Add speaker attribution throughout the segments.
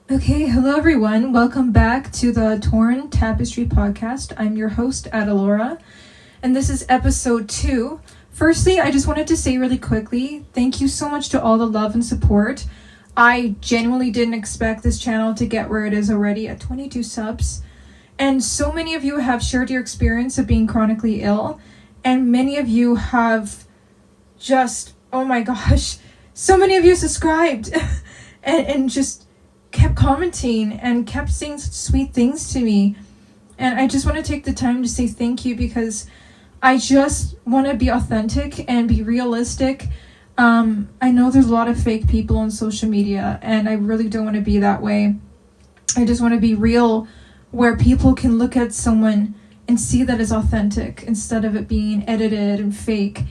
Speaker 1: Okay, hello everyone. Welcome back to the Torn Tapestry podcast. I'm your host, Adalora, and this is episode 2. Firstly, I just wanted to say really quickly, thank you so much to all the love and support. I genuinely didn't expect this channel to get where it is already at 22 subs. And so many of you have shared your experience of being chronically ill, and many of you have just, oh my gosh, so many of you subscribed and just kept commenting and kept saying such sweet things to me. And I just want to take the time to say thank you, because I just want to be authentic and be realistic. I know there's a lot of fake people on social media, and I really don't want to be that way. I just want to be real, where people can look at someone and see that it's authentic instead of it being edited and fake.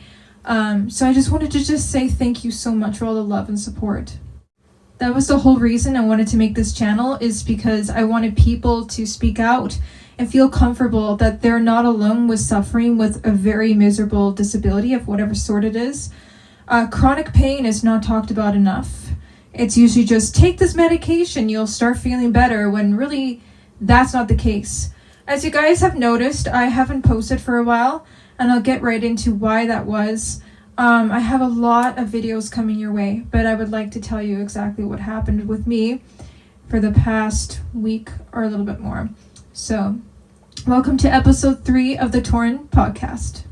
Speaker 1: So I just wanted to just say thank you so much for all the love and support. That was the whole reason I wanted to make this channel, is because I wanted people to speak out and feel comfortable that they're not alone with suffering with a very miserable disability of whatever sort it is. Chronic pain is not talked about enough. It's usually just take this medication, you'll start feeling better, when really that's not the case. As you guys have noticed, I haven't posted for a while, and I'll get right into why that was. I have a lot of videos coming your way, but I would like to tell you exactly what happened with me for the past week or a little bit more. So, welcome to episode 3 of the Torn podcast.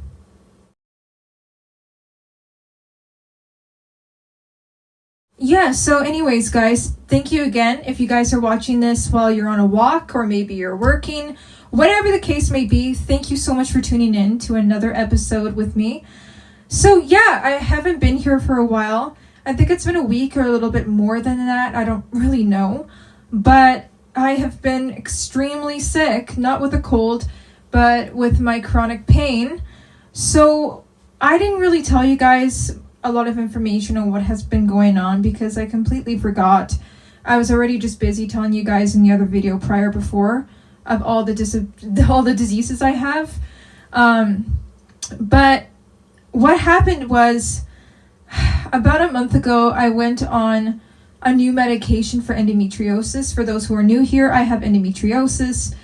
Speaker 1: Yeah, so anyways, guys, thank you again. If you guys are watching this while you're on a walk, or maybe you're working, whatever the case may be, thank you so much for tuning in to another episode with me. So yeah, I haven't been here for a while. I think it's been a week or a little bit more than that. I don't really know. But I have been extremely sick, not with a cold, but with my chronic pain. So I didn't really tell you guys a lot of information on what has been going on, because I completely forgot. I was already just busy telling you guys in the other video before of all the diseases I have. But what happened was, about a month ago, I went on a new medication for endometriosis. For those who are new here, I have endometriosis,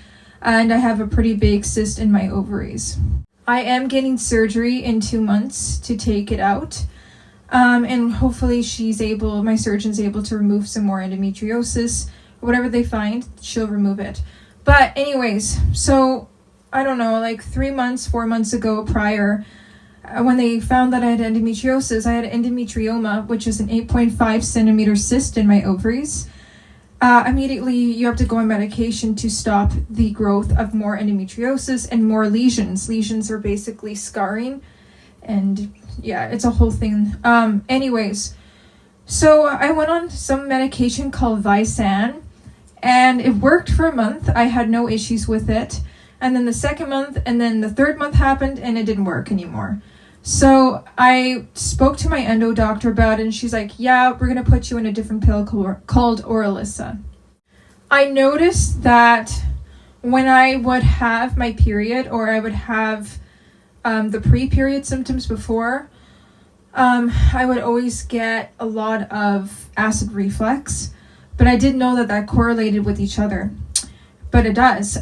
Speaker 1: and I have a pretty big cyst in my ovaries. I am getting surgery in 2 months to take it out, and hopefully my surgeon's able to remove some more endometriosis. Whatever they find, she'll remove it. But anyways, so I don't know, like 4 months ago prior, when they found that I had endometriosis, I had endometrioma, which is an 8.5 centimeter cyst in my ovaries. Immediately, you have to go on medication to stop the growth of more endometriosis and more lesions. Lesions are basically scarring, and yeah, it's a whole thing. Anyways, so I went on some medication called Visan, and it worked for a month. I had no issues with it. And then the second month, and then the third month happened, and it didn't work anymore. So I spoke to my endo doctor about it, and she's like, yeah, we're going to put you in a different pill called Oralissa. I noticed that when I would have my period, or I would have the pre-period symptoms before, I would always get a lot of acid reflux, but I didn't know that correlated with each other, but it does.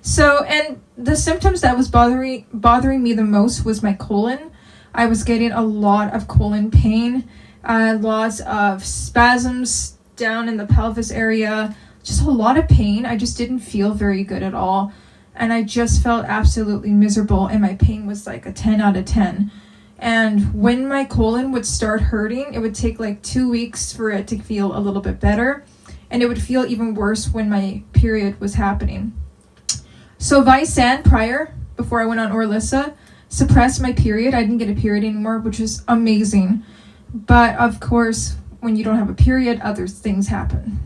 Speaker 1: So, and the symptoms that was bothering me the most was my colon. I was getting a lot of colon pain, lots of spasms down in the pelvis area, just a lot of pain. I just didn't feel very good at all. And I just felt absolutely miserable, and my pain was like a 10 out of 10. And when my colon would start hurting, it would take like 2 weeks for it to feel a little bit better. And it would feel even worse when my period was happening. So Visan before I went on Oralissa, suppressed my period. I didn't get a period anymore, which is amazing. But of course, when you don't have a period, other things happen.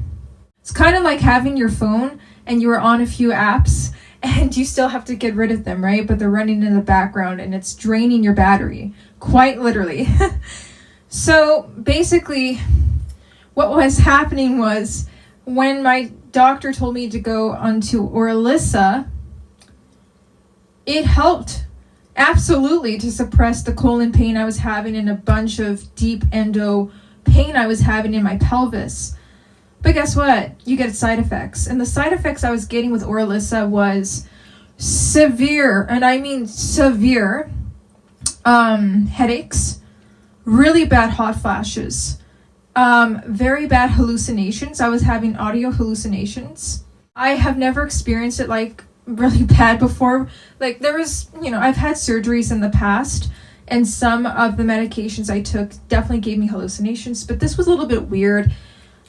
Speaker 1: It's kind of like having your phone and you are on a few apps and you still have to get rid of them, right? But they're running in the background and it's draining your battery, quite literally. So basically, what was happening was, when my doctor told me to go onto Oralissa, it helped absolutely to suppress the colon pain I was having and a bunch of deep endo pain I was having in my pelvis. But guess what? You get side effects. And the side effects I was getting with Orilissa was severe, and I mean severe, headaches, really bad hot flashes, very bad hallucinations. I was having audio hallucinations. I have never experienced it like really bad before. Like there was, I've had surgeries in the past, and some of the medications I took definitely gave me hallucinations, but this was a little bit weird.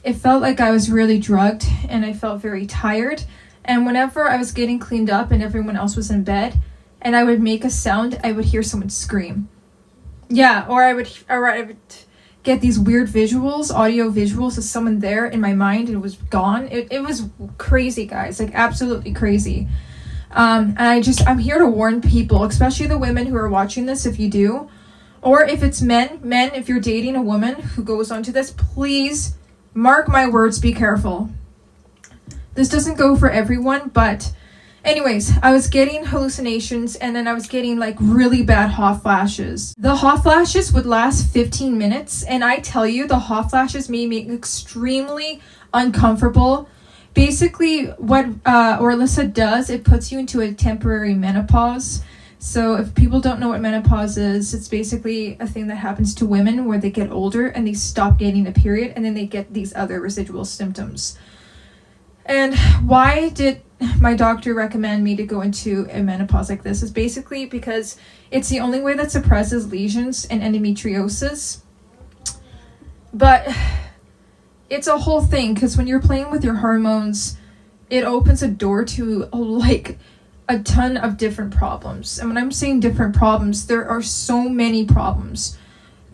Speaker 1: It felt like I was really drugged, and I felt very tired. And whenever I was getting cleaned up and everyone else was in bed, and I would make a sound, I would hear someone scream. Yeah, or I would get these weird visuals, audio visuals of someone there in my mind, and it was gone. It was crazy, guys, like absolutely crazy. And I'm here to warn people, especially the women who are watching this, if you do, or if it's men, if you're dating a woman who goes onto this, please mark my words, be careful. This doesn't go for everyone, but anyways, I was getting hallucinations, and then I was getting like really bad hot flashes. The hot flashes would last 15 minutes, and I tell you, the hot flashes made me extremely uncomfortable. Basically, what Orilissa does, it puts you into a temporary menopause. So if people don't know what menopause is, it's basically a thing that happens to women where they get older and they stop getting a period, and then they get these other residual symptoms. And why did my doctor recommend me to go into a menopause like this is basically because it's the only way that suppresses lesions and endometriosis. But it's a whole thing, because when you're playing with your hormones, it opens a door to like a ton of different problems. And when I'm saying different problems, there are so many problems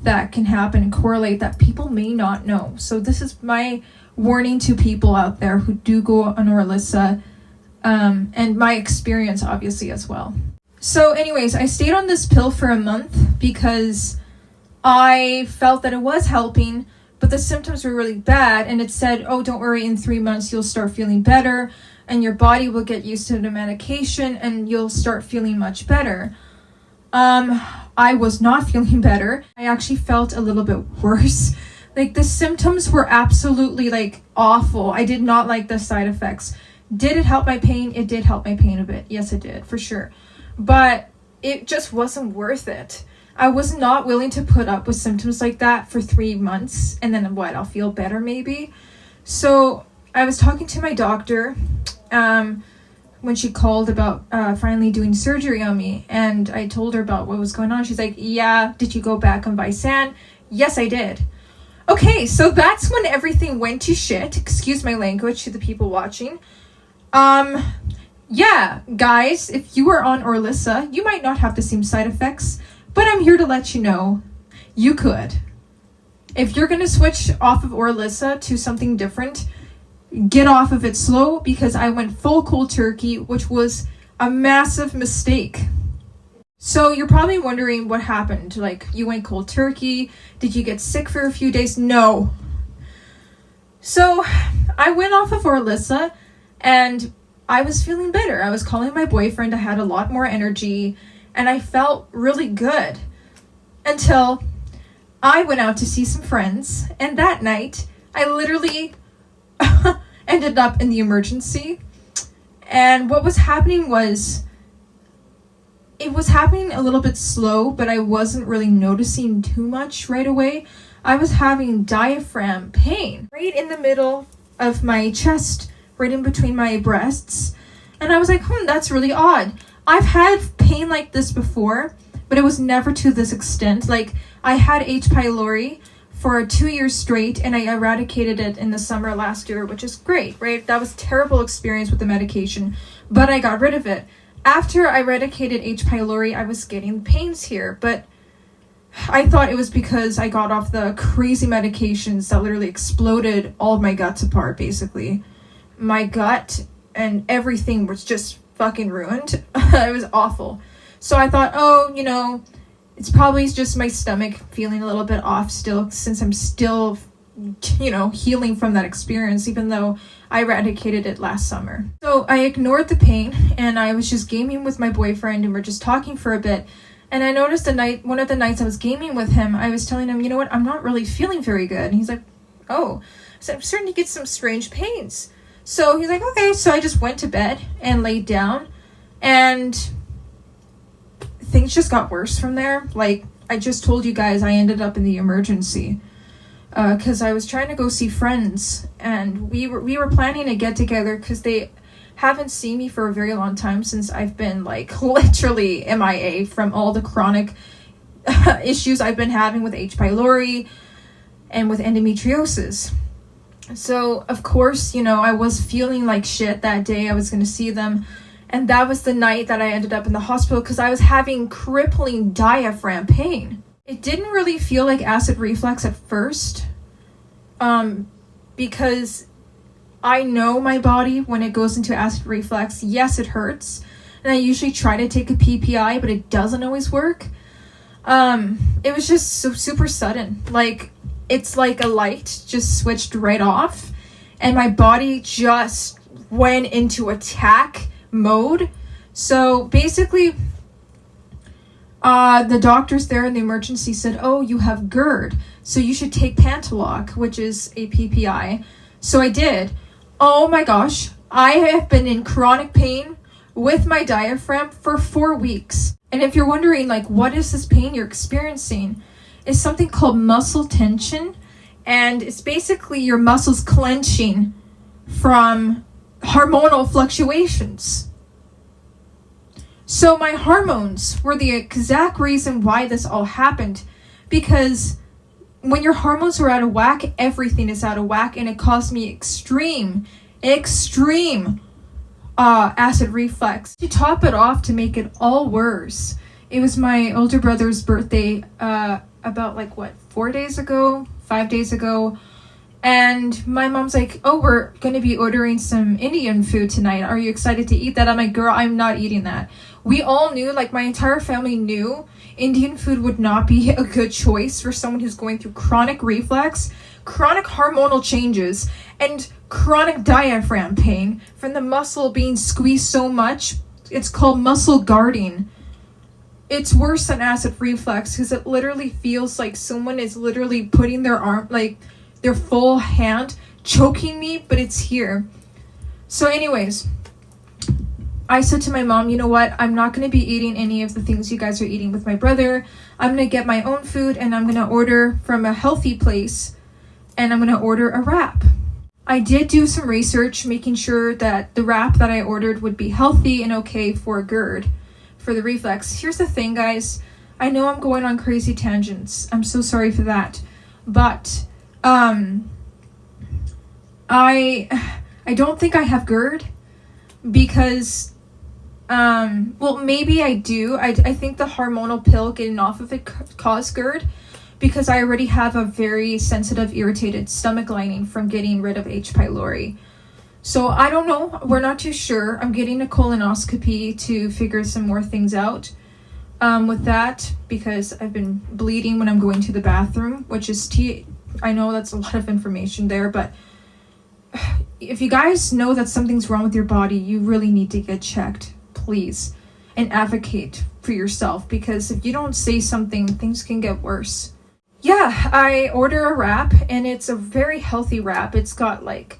Speaker 1: that can happen and correlate that people may not know. So this is my warning to people out there who do go on Orilissa, and my experience obviously as well. So anyways, I stayed on this pill for a month because I felt that it was helping, but the symptoms were really bad, and it said, oh, don't worry, in 3 months you'll start feeling better and your body will get used to the medication and you'll start feeling much better. I was not feeling better. I actually felt a little bit worse. Like the symptoms were absolutely like awful. I did not like the side effects. Did it help my pain? It did help my pain a bit. Yes, it did, for sure. But it just wasn't worth it. I was not willing to put up with symptoms like that for 3 months, and then what, I'll feel better maybe. So I was talking to my doctor when she called about finally doing surgery on me, and I told her about what was going on. She's like, yeah, did you go back on Visan? Yes, I did. Okay, so that's when everything went to shit. Excuse my language to the people watching. Yeah, guys, if you are on Orilissa, you might not have the same side effects, but I'm here to let you know you could. If you're going to switch off of Orilissa to something different, get off of it slow, because I went full cold turkey, which was a massive mistake. So you're probably wondering what happened. Like, you went cold turkey. Did you get sick for a few days? No. So I went off of Orilissa and I was feeling better. I was calling my boyfriend. I had a lot more energy and I felt really good until I went out to see some friends. And that night, I literally ended up in the emergency. And what was happening was, it was happening a little bit slow, but I wasn't really noticing too much right away. I was having diaphragm pain right in the middle of my chest, right in between my breasts. And I was like, that's really odd. I've had pain like this before, but it was never to this extent. Like, I had H. pylori for 2 years straight, and I eradicated it in the summer last year, which is great, right? That was a terrible experience with the medication, but I got rid of it. After I eradicated H. pylori, I was getting pains here, but I thought it was because I got off the crazy medications that literally exploded all of my guts apart, basically. My gut and everything was just fucking ruined. It was awful. So I thought, it's probably just my stomach feeling a little bit off still, since I'm still, healing from that experience, even though I eradicated it last summer. So I ignored the pain and I was just gaming with my boyfriend and we're just talking for a bit. And I noticed one of the nights I was gaming with him, I was telling him, you know what, I'm not really feeling very good. And he's like, oh. So I'm starting to get some strange pains. So he's like, okay. So I just went to bed and laid down, and things just got worse from there. Like I just told you guys, I ended up in the emergency because I was trying to go see friends, and we were planning to get together because they haven't seen me for a very long time, since I've been like literally MIA from all the chronic issues I've been having with H. pylori and with endometriosis. So of course, you know, I was feeling like shit that day. I was going to see them, and that was the night that I ended up in the hospital because I was having crippling diaphragm pain. It didn't really feel like acid reflux at first, because I know my body when it goes into acid reflux. Yes, it hurts, and I usually try to take a PPI, but it doesn't always work. It was just so super sudden. Like, it's like a light just switched right off, and my body just went into attack mode. So basically, the doctors there in the emergency said, oh, you have GERD, so you should take Pantalog, which is a PPI. So I did. Oh my gosh, I have been in chronic pain with my diaphragm for 4 weeks. And if you're wondering, like, what is this pain you're experiencing? It's something called muscle tension, and it's basically your muscles clenching from hormonal fluctuations. So my hormones were the exact reason why this all happened, because when your hormones are out of whack, everything is out of whack, and it caused me extreme acid reflux. To top it off, to make it all worse, it was my older brother's birthday about 5 days ago, and my mom's like, oh, we're going to be ordering some Indian food tonight. Are you excited to eat that? I'm like, girl, I'm not eating that. We all knew, like my entire family knew, Indian food would not be a good choice for someone who's going through chronic reflux, chronic hormonal changes, and chronic diaphragm pain from the muscle being squeezed so much. It's called muscle guarding. It's worse than acid reflux because it literally feels like someone is literally putting their arm, like their full hand, choking me, but it's here. So anyways, I said to my mom, you know what? I'm not going to be eating any of the things you guys are eating with my brother. I'm going to get my own food, and I'm going to order from a healthy place, and I'm going to order a wrap. I did do some research, making sure that the wrap that I ordered would be healthy and okay for GERD, for the reflux. Here's the thing, guys. I know I'm going on crazy tangents. I'm so sorry for that. But I don't think I have GERD because maybe I do. I think the hormonal pill getting off of it caused GERD because I already have a very sensitive, irritated stomach lining from getting rid of H. pylori. So I don't know. We're not too sure. I'm getting a colonoscopy to figure some more things out with that because I've been bleeding when I'm going to the bathroom, which is I know that's a lot of information there, but if you guys know that something's wrong with your body, you really need to get checked, please, and advocate for yourself, because if you don't say something, things can get worse. Yeah, I order a wrap, and it's a very healthy wrap. It's got like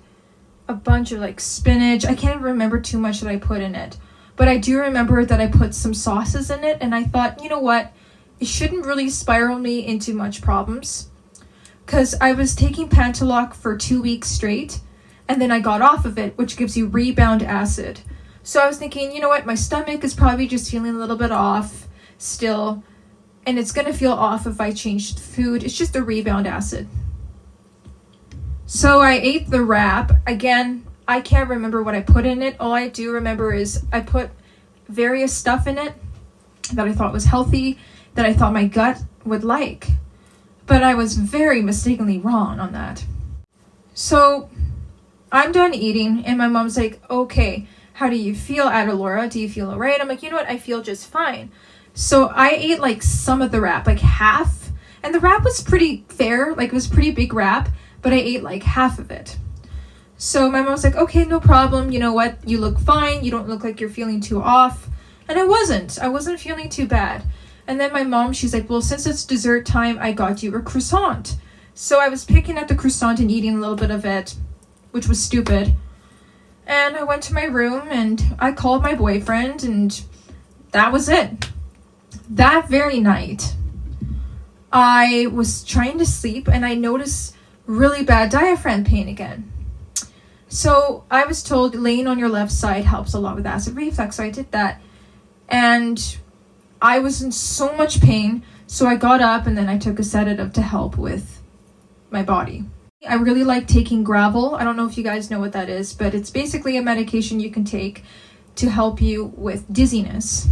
Speaker 1: a bunch of like spinach. I can't remember too much that I put in it, but I do remember that I put some sauces in it, and I thought, you know what, it shouldn't really spiral me into much problems, because I was taking Pantalog for 2 weeks straight, and then I got off of it, which gives you rebound acid. So I was thinking, you know what, my stomach is probably just feeling a little bit off still, and it's going to feel off if I change food. It's just a rebound acid. So I ate the wrap. Again, I can't remember what I put in it. All I do remember is I put various stuff in it that I thought was healthy, that I thought my gut would like. But I was very mistakenly wrong on that. So I'm done eating, and my mom's like, okay, how do you feel, Adalora? Do you feel all right? I'm like, you know what? I feel just fine. So I ate like some of the wrap, like half. And the wrap was pretty fair. Like, it was a pretty big wrap, but I ate like half of it. So my mom's like, okay, no problem. You know what? You look fine. You don't look like you're feeling too off. And I wasn't feeling too bad. And then my mom, she's like, well, since it's dessert time, I got you a croissant. So I was picking at the croissant and eating a little bit of it, which was stupid. And I went to my room and I called my boyfriend, and that was it. That very night, I was trying to sleep and I noticed really bad diaphragm pain again. So I was told laying on your left side helps a lot with acid reflux. So I did that. And I was in so much pain. So I got up and then I took a sedative to help with my body. I really like taking Gravel. I don't know if you guys know what that is, but it's basically a medication you can take to help you with dizziness.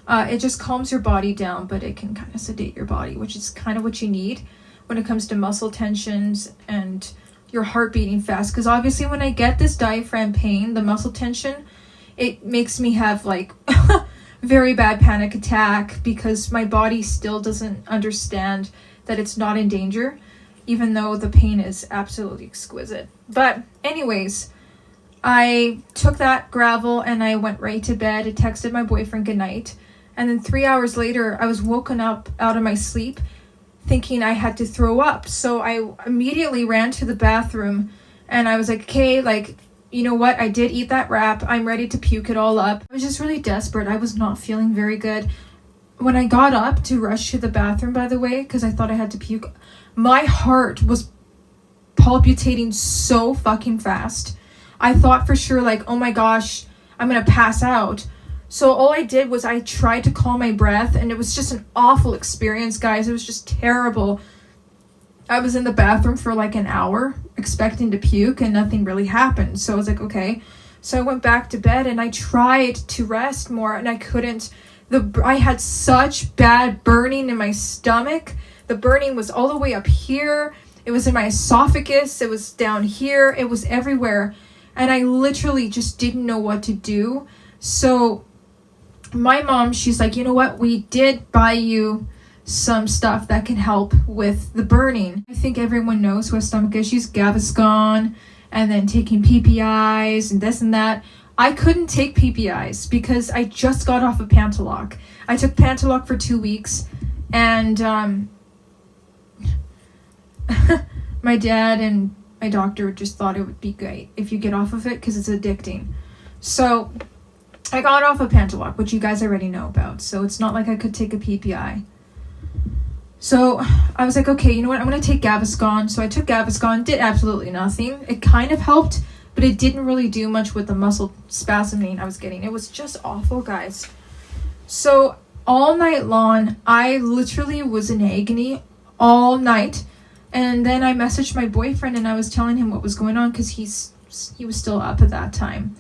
Speaker 1: It just calms your body down, but it can kind of sedate your body, which is kind of what you need when it comes to muscle tensions and your heart beating fast. Because obviously when I get this diaphragm pain, the muscle tension, it makes me have like very bad panic attack because my body still doesn't understand that it's not in danger, even though the pain is absolutely exquisite. But anyways, I took that Gravel and I went right to bed. I texted my boyfriend goodnight. And then 3 hours later, I was woken up out of my sleep thinking I had to throw up. So I immediately ran to the bathroom and I was like, okay, like, you know what? I did eat that wrap. I'm ready to puke it all up. I was just really desperate. I was not feeling very good. When I got up to rush to the bathroom, by the way, because I thought I had to puke, my heart was palpitating so fucking fast. I thought for sure, like, oh my gosh, I'm going to pass out. So all I did was I tried to calm my breath, and it was just an awful experience, guys. It was just terrible. I was in the bathroom for like an hour expecting to puke, and nothing really happened. So I was like, okay. So I went back to bed, and I tried to rest more, and I couldn't. I had such bad burning in my stomach. The burning was all the way up here. It was in my esophagus. It was down here. It was everywhere. And I literally just didn't know what to do. So my mom, she's like, you know what? We did buy you some stuff that can help with the burning. I think everyone knows who has stomach issues, Gaviscon, and then taking PPIs and this and that. I couldn't take PPIs because I just got off of Pantaloc. I took Pantaloc for 2 weeks, and my dad and my doctor just thought it would be great if you get off of it because it's addicting. So I got off of Pantaloc, which you guys already know about. So it's not like I could take a PPI. So I was like, okay, you know what? I'm going to take Gaviscon. So I took Gaviscon, did absolutely nothing. It kind of helped, but it didn't really do much with the muscle spasming I was getting. It was just awful, guys. So all night long, I literally was in agony all night. And then I messaged my boyfriend and I was telling him what was going on because he was still up at that time.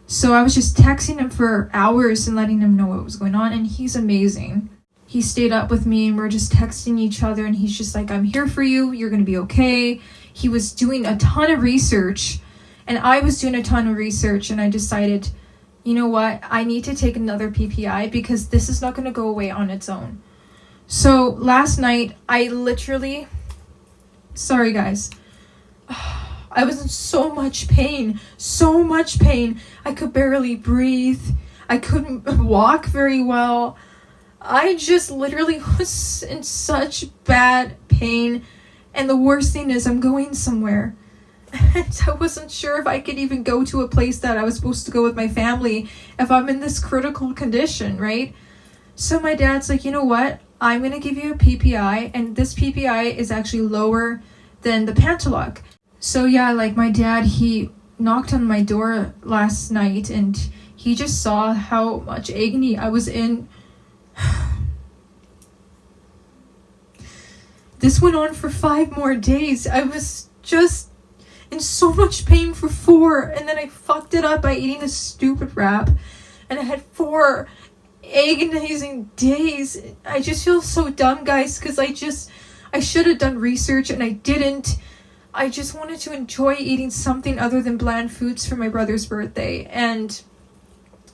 Speaker 1: So I was just texting him for hours and letting him know what was going on, and he's amazing. He stayed up with me and we're just texting each other, and he's just like, I'm here for you. You're going to be okay. He was doing a ton of research, and I was doing a ton of research, and I decided, you know what? I need to take another PPI because this is not going to go away on its own. So last night, I literally... Sorry, guys. I was in so much pain. I could barely breathe. I couldn't walk very well. I just literally was in such bad pain. And the worst thing is I'm going somewhere. And I wasn't sure if I could even go to a place that I was supposed to go with my family if I'm in this critical condition, right? So my dad's like, you know what? I'm going to give you a PPI. And this PPI is actually lower than the Pantaloc. So yeah, like my dad, he knocked on my door last night and he just saw how much agony I was in. This went on for 5 more days. I was just in so much pain for 4, and then I fucked it up by eating a stupid wrap, and I had 4 agonizing days. I just feel so dumb, guys, because I should have done research and I didn't. I just wanted to enjoy eating something other than bland foods for my brother's birthday. And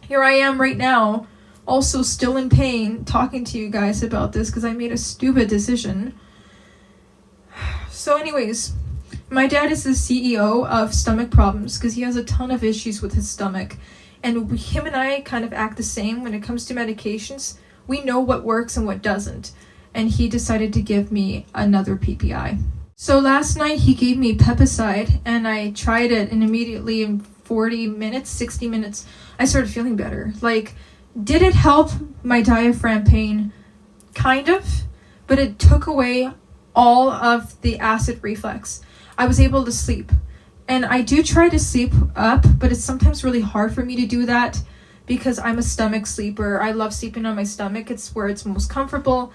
Speaker 1: here I am right now, also still in pain, talking to you guys about this because I made a stupid decision. So anyways, my dad is the CEO of Stomach Problems because he has a ton of issues with his stomach. And him and I kind of act the same when it comes to medications. We know what works and what doesn't. And he decided to give me another PPI. So last night he gave me Pepicide, and I tried it, and immediately in 40 minutes, 60 minutes, I started feeling better. Like, did it help my diaphragm pain? Kind of, but it took away all of the acid reflux. I was able to sleep. And I do try to sleep up, but it's sometimes really hard for me to do that because I'm a stomach sleeper. I love sleeping on my stomach. It's where it's most comfortable.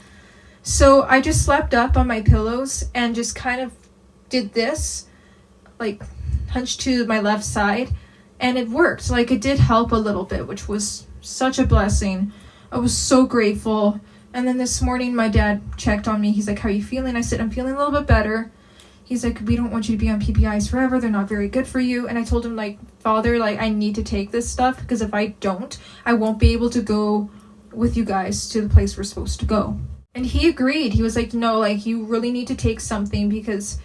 Speaker 1: So I just slept up on my pillows and just kind of did this, like hunched to my left side, and it worked. Like, it did help a little bit, which was such a blessing. I was so grateful. And then this morning my dad checked on me. He's like, how are you feeling? I said, I'm feeling a little bit better. He's like, we don't want you to be on PPIs forever. They're not very good for you. And I told him, like, Father, like, I need to take this stuff because if I don't, I won't be able to go with you guys to the place we're supposed to go. And he agreed. He was like, no, like, you really need to take something because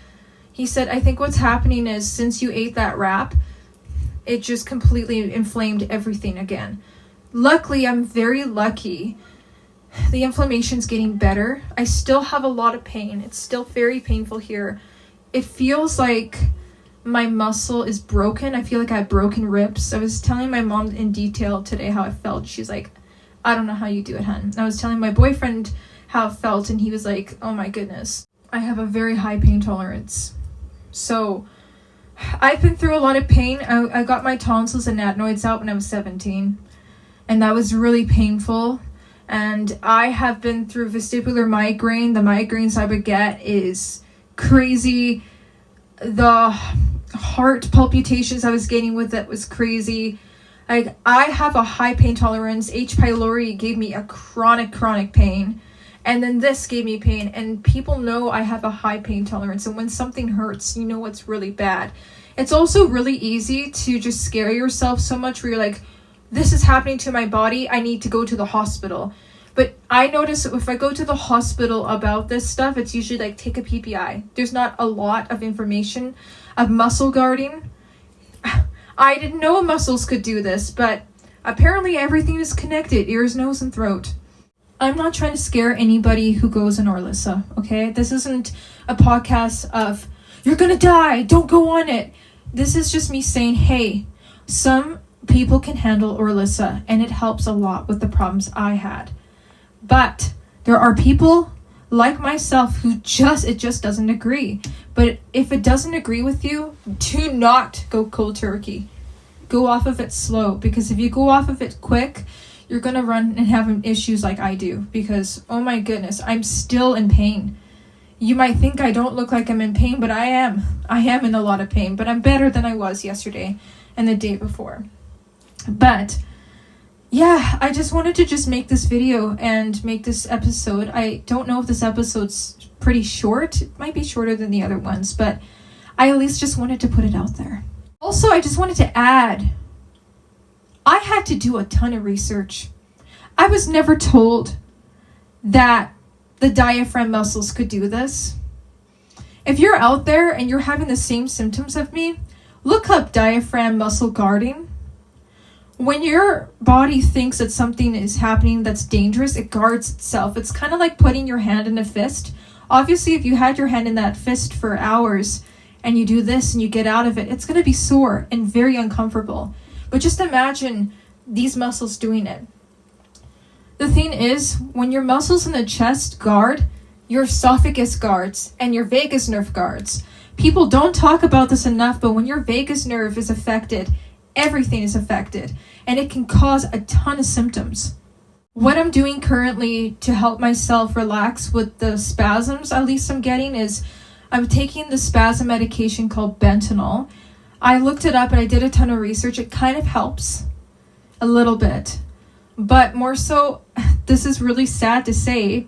Speaker 1: he said, I think what's happening is since you ate that wrap, it just completely inflamed everything again. Luckily, I'm very lucky. The inflammation's getting better. I still have a lot of pain. It's still very painful here. It feels like my muscle is broken. I feel like I have broken ribs. I was telling my mom in detail today how I felt. She's like, I don't know how you do it, hun. I was telling my boyfriend how it felt, and he was like, oh my goodness. I have a very high pain tolerance. So I've been through a lot of pain. I got my tonsils and adenoids out when I was 17, and that was really painful. And I have been through vestibular migraine. The migraines I would get is crazy. The heart palpitations I was getting with it was crazy. Like, I have a high pain tolerance. H. pylori gave me a chronic pain. And then this gave me pain. And people know I have a high pain tolerance. And when something hurts, you know it's really bad. It's also really easy to just scare yourself so much where you're like, this is happening to my body. I need to go to the hospital. But I notice if I go to the hospital about this stuff, it's usually like, take a PPI. There's not a lot of information of muscle guarding. I didn't know muscles could do this, but apparently everything is connected, ears, nose, and throat. I'm not trying to scare anybody who goes on Orlissa, okay? This isn't a podcast of, you're gonna die, don't go on it. This is just me saying, hey, some people can handle Orlissa, and it helps a lot with the problems I had. But there are people like myself who it just doesn't agree. But if it doesn't agree with you, do not go cold turkey. Go off of it slow, because if you go off of it quick, you're going to run and have issues like I do. Because, oh my goodness, I'm still in pain. You might think I don't look like I'm in pain, but I am. I am in a lot of pain, but I'm better than I was yesterday and the day before. But yeah, I just wanted to just make this video and make this episode. I don't know if this episode's pretty short. It might be shorter than the other ones, but I at least just wanted to put it out there. Also, I just wanted to add, I had to do a ton of research. I was never told that the diaphragm muscles could do this. If you're out there and you're having the same symptoms of me, look up diaphragm muscle guarding. When your body thinks that something is happening that's dangerous, it guards itself. It's kind of like putting your hand in a fist. Obviously, if you had your hand in that fist for hours and you do this and you get out of it, it's going to be sore and very uncomfortable. But just imagine these muscles doing it. The thing is, when your muscles in the chest guard, your esophagus guards and your vagus nerve guards. People don't talk about this enough, but when your vagus nerve is affected, everything is affected, and it can cause a ton of symptoms. What I'm doing currently to help myself relax with the spasms, at least I'm getting, is I'm taking the spasm medication called Bentanol. I looked it up and I did a ton of research. It kind of helps a little bit, but more so, this is really sad to say,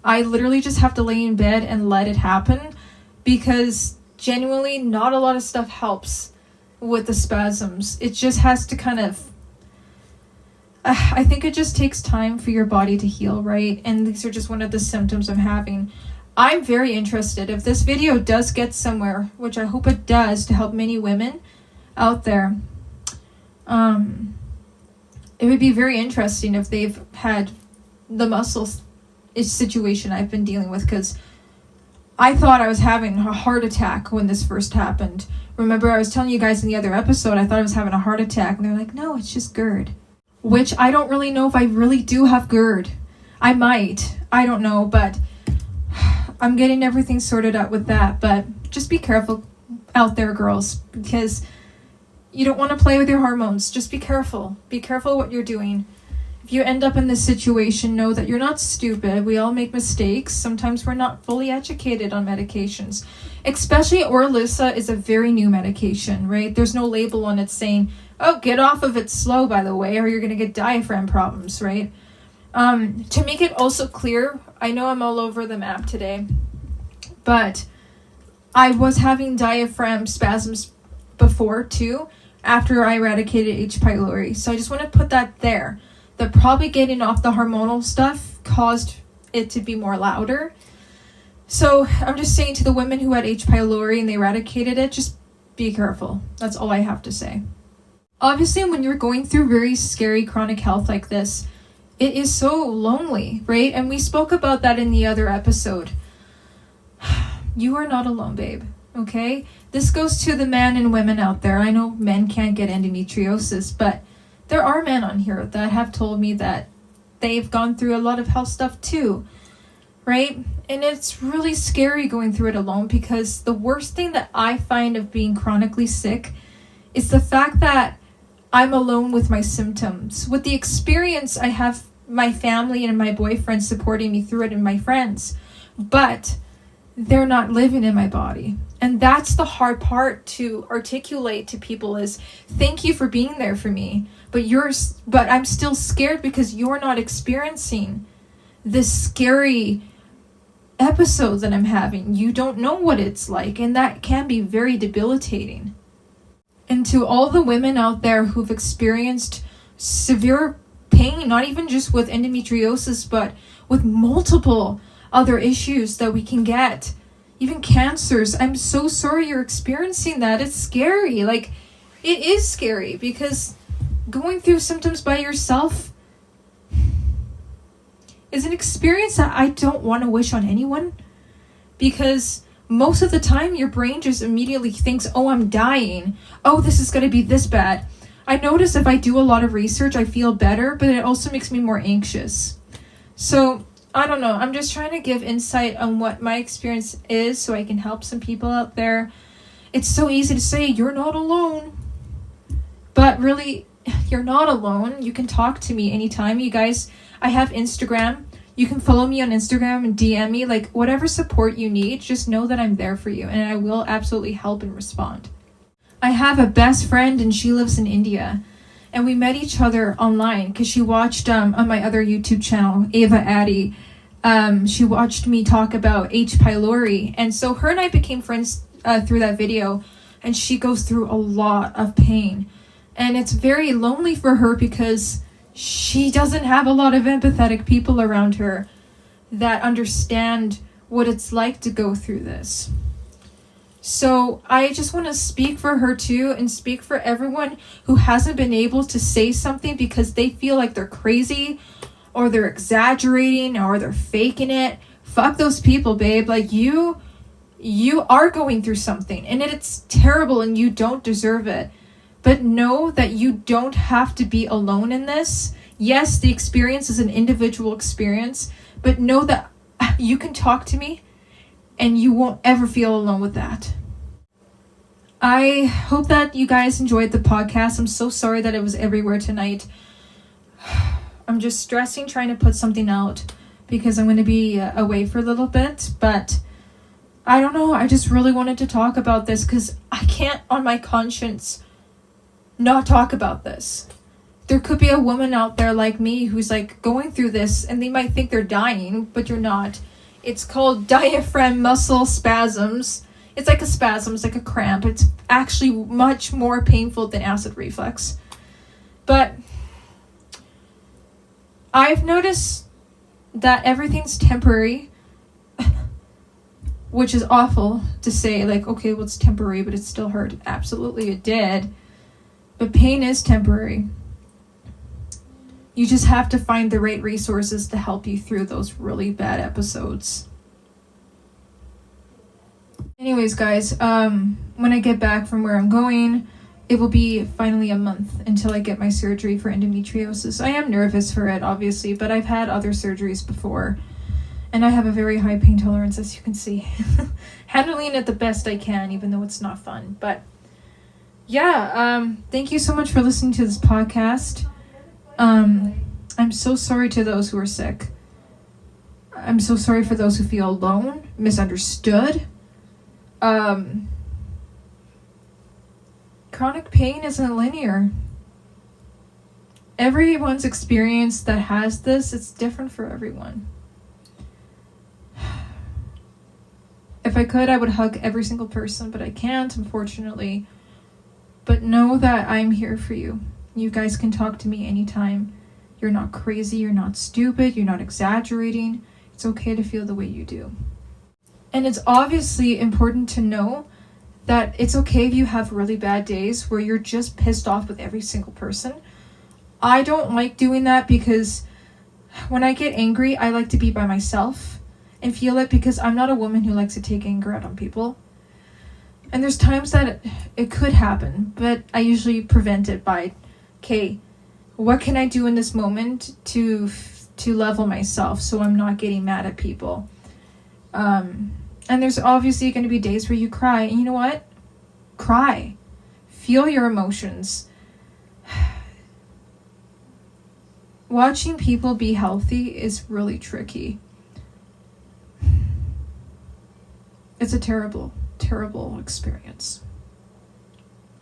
Speaker 1: I literally just have to lay in bed and let it happen, because genuinely not a lot of stuff helps with the spasms. It just has to kind of, I think it just takes time for your body to heal, right? And these are just one of the symptoms I'm having. I'm very interested. If this video does get somewhere, which I hope it does, to help many women out there, it would be very interesting if they've had the muscles situation I've been dealing with, because I thought I was having a heart attack when this first happened. Remember, I was telling you guys in the other episode, I thought I was having a heart attack. And they're like, no, it's just GERD. Which I don't really know if I really do have GERD. I might. I don't know, but I'm getting everything sorted out with that. But just be careful out there, girls, because you don't want to play with your hormones. Just be careful. Be careful what you're doing. If you end up in this situation, know that you're not stupid. We all make mistakes. Sometimes we're not fully educated on medications. Especially Orlissa is a very new medication, right? There's no label on it saying, oh, get off of it slow, by the way, or you're going to get diaphragm problems, right? To make it also clear, I know I'm all over the map today, but I was having diaphragm spasms before too, after I eradicated H. pylori. So I just want to put that there. That probably getting off the hormonal stuff caused it to be more louder. So I'm just saying to the women who had H. pylori and they eradicated it, just be careful. That's all I have to say. Obviously, when you're going through very scary chronic health like this, it is so lonely, right? And we spoke about that in the other episode. You are not alone, babe, okay? This goes to the men and women out there. I know men can't get endometriosis, but there are men on here that have told me that they've gone through a lot of health stuff too, right? And it's really scary going through it alone, because the worst thing that I find of being chronically sick is the fact that I'm alone with my symptoms. With the experience, I have my family and my boyfriend supporting me through it and my friends, but they're not living in my body. And that's the hard part to articulate to people is, thank you for being there for me, but I'm still scared because you're not experiencing this scary episode that I'm having. You don't know what it's like, and that can be very debilitating. And to all the women out there who've experienced severe pain, not even just with endometriosis, but with multiple other issues that we can get, even cancers, I'm so sorry you're experiencing that. It's scary. Like, it is scary, because going through symptoms by yourself is an experience that I don't want to wish on anyone, because most of the time your brain just immediately thinks, oh, I'm dying. Oh, this is going to be this bad. I notice if I do a lot of research, I feel better, but it also makes me more anxious. So I don't know. I'm just trying to give insight on what my experience is so I can help some people out there. It's so easy to say you're not alone, but really you're not alone. You can talk to me anytime. You guys, I have Instagram. You can follow me on Instagram and DM me, like whatever support you need, just know that I'm there for you and I will absolutely help and respond. I have a best friend and she lives in India, and we met each other online because she watched on my other YouTube channel, Ava Addy. She watched me talk about H. pylori, and so her and I became friends through that video, and she goes through a lot of pain, and it's very lonely for her because she doesn't have a lot of empathetic people around her that understand what it's like to go through this. So I just want to speak for her too, and speak for everyone who hasn't been able to say something because they feel like they're crazy or they're exaggerating or they're faking it. Fuck those people, babe. Like you are going through something and it's terrible and you don't deserve it. But know that you don't have to be alone in this. Yes, the experience is an individual experience, but know that you can talk to me and you won't ever feel alone with that. I hope that you guys enjoyed the podcast. I'm so sorry that it was everywhere tonight. I'm just stressing trying to put something out because I'm going to be away for a little bit, but I don't know. I just really wanted to talk about this because I can't on my conscience not talk about this. There could be a woman out there like me who's like going through this and they might think they're dying, but you're not. It's called diaphragm muscle spasms. It's like a spasm, it's like a cramp. It's actually much more painful than acid reflux. But I've noticed that everything's temporary, which is awful to say, like, okay, well, it's temporary, but it still hurt. Absolutely, it did. But pain is temporary. You just have to find the right resources to help you through those really bad episodes. Anyways, guys, when I get back from where I'm going, it will be finally a month until I get my surgery for endometriosis. I am nervous for it, obviously, but I've had other surgeries before, and I have a very high pain tolerance, as you can see. Handling it the best I can, even though it's not fun. But yeah, thank you so much for listening to this podcast. I'm so sorry to those who are sick. I'm so sorry for those who feel alone, misunderstood. Chronic pain isn't linear. Everyone's experience that has this, it's different for everyone. If I could, I would hug every single person, but I can't, unfortunately. But know that I'm here for you. You guys can talk to me anytime. You're not crazy, you're not stupid, you're not exaggerating. It's okay to feel the way you do. And it's obviously important to know that it's okay if you have really bad days where you're just pissed off with every single person. I don't like doing that because when I get angry, I like to be by myself and feel it, because I'm not a woman who likes to take anger out on people. And there's times that it could happen, but I usually prevent it by, okay, what can I do in this moment to level myself so I'm not getting mad at people? And there's obviously going to be days where you cry. And you know what? Cry. Feel your emotions. Watching people be healthy is really tricky. It's a terrible, terrible experience.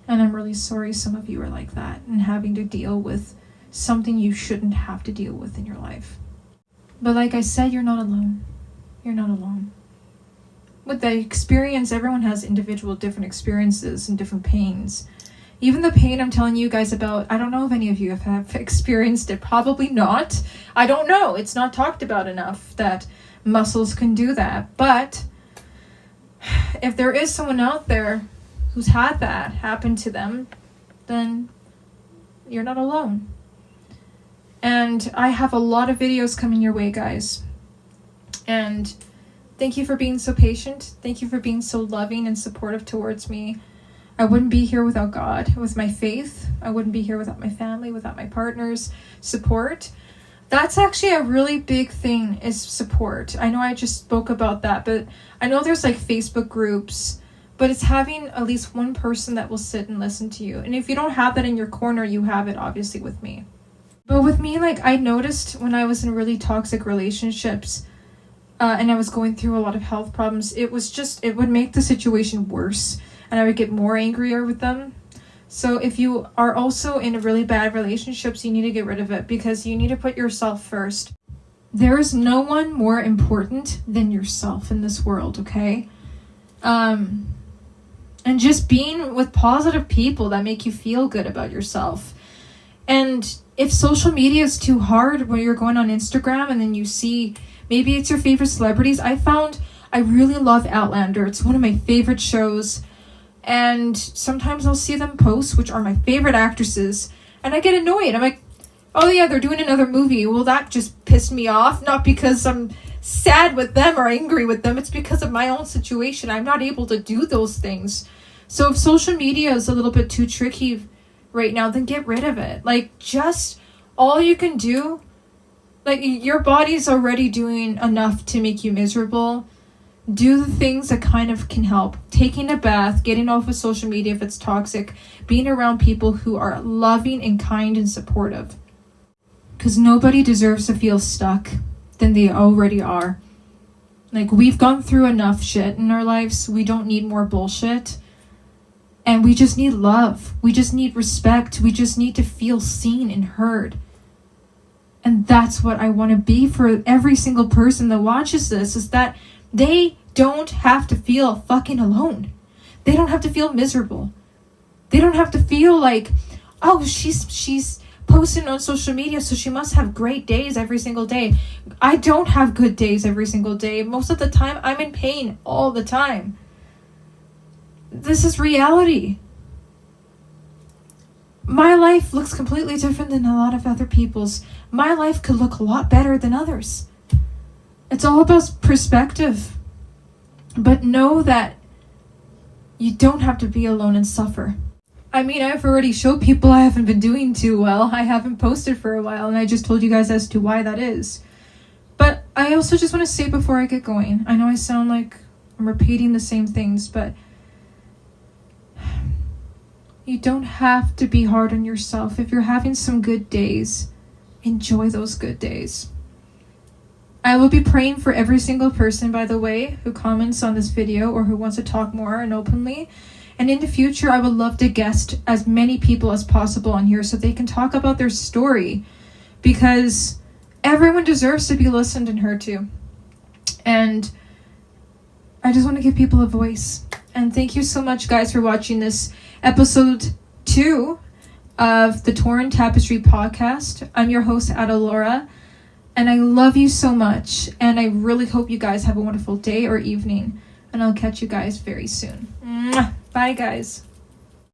Speaker 1: And I'm really sorry some of you are like that and having to deal with something you shouldn't have to deal with in your life. But like I said, you're not alone. You're not alone. With the experience, everyone has individual different experiences and different pains. Even the pain I'm telling you guys about, I don't know if any of you have experienced it. Probably not. I don't know. It's not talked about enough that muscles can do that. But if there is someone out there who's had that happen to them, then you're not alone. And I have a lot of videos coming your way, guys. And thank you for being so patient. Thank you for being so loving and supportive towards me. I wouldn't be here without God, with my faith. I wouldn't be here without my family, without my partner's support. That's actually a really big thing, is support. I know I just spoke about that, but I know there's like Facebook groups, but it's having at least one person that will sit and listen to you. And if you don't have that in your corner, you have it obviously with me. But with me, like, I noticed when I was in really toxic relationships, and I was going through a lot of health problems, it would make the situation worse, and I would get more angrier with them. So if you are also in really bad relationships, you need to get rid of it, because you need to put yourself first. There is no one more important than yourself in this world, okay? And just being with positive people that make you feel good about yourself. And if social media is too hard, when you're going on Instagram and then you see, maybe it's your favorite celebrities. I really love Outlander. It's one of my favorite shows. And sometimes I'll see them post, which are my favorite actresses, and I get annoyed. I'm like, oh yeah, they're doing another movie. Well, that just pissed me off. Not because I'm sad with them or angry with them. It's because of my own situation. I'm not able to do those things. So if social media is a little bit too tricky right now, then get rid of it. Like, just all you can do, like, your body's already doing enough to make you miserable. Do the things that kind of can help. Taking a bath, getting off of social media if it's toxic, being around people who are loving and kind and supportive. Because nobody deserves to feel stuck than they already are. Like, we've gone through enough shit in our lives. We don't need more bullshit. And we just need love. We just need respect. We just need to feel seen and heard. And that's what I want to be for every single person that watches this, is that they don't have to feel fucking alone. They don't have to feel miserable. They don't have to feel like, oh, she's posting on social media, so she must have great days every single day. I don't have good days every single day. Most of the time, I'm in pain all the time. This is reality. My life looks completely different than a lot of other people's. My life could look a lot better than others. It's all about perspective. But know that You don't have to be alone and suffer. I mean, I've already showed people I haven't been doing too well. I haven't posted for a while, and I just told you guys as to why that is. But I also just want to say before I get going, I know I sound like I'm repeating the same things, but you don't have to be hard on yourself. If you're having some good days, enjoy those good days. I will be praying for every single person, by the way, who comments on this video or who wants to talk more and openly. And in the future, I would love to guest as many people as possible on here so they can talk about their story, because everyone deserves to be listened and heard to. And I just want to give people a voice. And thank you so much, guys, for watching this episode 2 of the Torn Tapestry podcast. I'm your host, Adalora, and I love you so much. And I really hope you guys have a wonderful day or evening. And I'll catch you guys very soon. Mwah! Bye, guys.